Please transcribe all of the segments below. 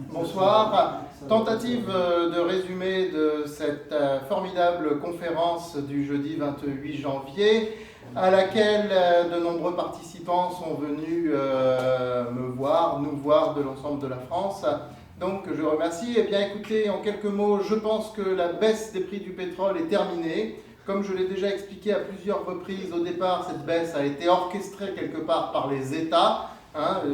Bonsoir. Tentative de résumé de cette formidable conférence du jeudi 28 janvier à laquelle de nombreux participants sont venus nous voir de l'ensemble de la France. Donc je remercie. Eh bien écoutez, en quelques mots, je pense que la baisse des prix du pétrole est terminée. Comme je l'ai déjà expliqué à plusieurs reprises, au départ, cette baisse a été orchestrée quelque part par les États,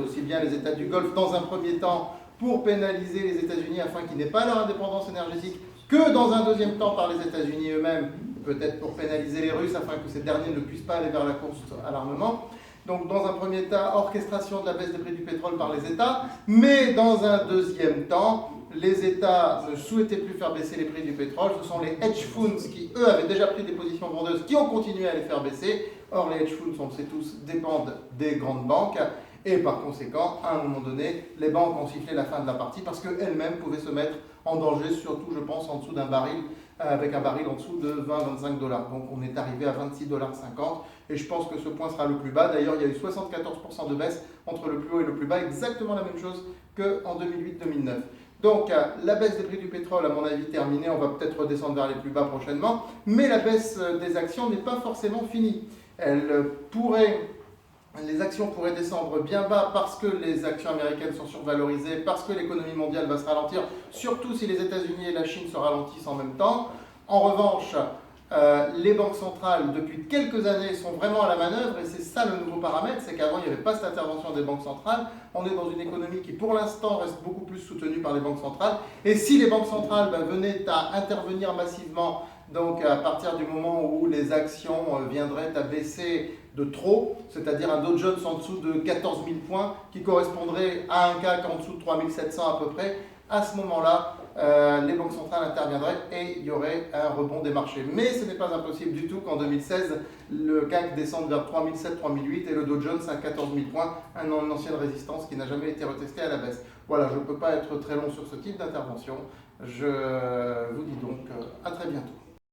aussi bien les États du Golfe dans un premier temps, pour pénaliser les États-Unis afin qu'ils n'aient pas leur indépendance énergétique, que dans un deuxième temps par les États-Unis eux-mêmes, peut-être pour pénaliser les Russes afin que ces derniers ne puissent pas aller vers la course à l'armement. Donc dans un premier temps, orchestration de la baisse des prix du pétrole par les États, mais dans un deuxième temps, les États ne souhaitaient plus faire baisser les prix du pétrole. Ce sont les hedge funds qui, eux, avaient déjà pris des positions vendeuses, qui ont continué à les faire baisser. Or, les hedge funds, on le sait tous, dépendent des grandes banques. Et par conséquent, à un moment donné, les banques ont sifflé la fin de la partie parce qu'elles-mêmes pouvaient se mettre en danger, surtout, je pense, en dessous d'un baril, avec un baril en dessous de 20-25 dollars. Donc on est arrivé à 26,50 dollars. Et je pense que ce point sera le plus bas. D'ailleurs, il y a eu 74% de baisse entre le plus haut et le plus bas, exactement la même chose qu'en 2008-2009. Donc la baisse des prix du pétrole, à mon avis, terminée. On va peut-être redescendre vers les plus bas prochainement. Mais la baisse des actions n'est pas forcément finie. Les actions pourraient descendre bien bas parce que les actions américaines sont survalorisées, parce que l'économie mondiale va se ralentir, surtout si les États-Unis et la Chine se ralentissent en même temps. En revanche, les banques centrales, depuis quelques années, sont vraiment à la manœuvre et c'est ça le nouveau paramètre, c'est qu'avant il n'y avait pas cette intervention des banques centrales. On est dans une économie qui pour l'instant reste beaucoup plus soutenue par les banques centrales. Et si les banques centrales venaient à intervenir massivement, donc à partir du moment où les actions viendraient à baisser de trop, c'est-à-dire un Dow Jones en dessous de 14 000 points, qui correspondrait à un CAC en dessous de 3 700 à peu près, à ce moment-là, les banques centrales interviendraient et il y aurait un rebond des marchés. Mais ce n'est pas impossible du tout qu'en 2016, le CAC descende vers 3007, 3008 et le Dow Jones à 14 000 points, une ancienne résistance qui n'a jamais été retestée à la baisse. Voilà, je ne peux pas être très long sur ce type d'intervention. Je vous dis donc à très bientôt.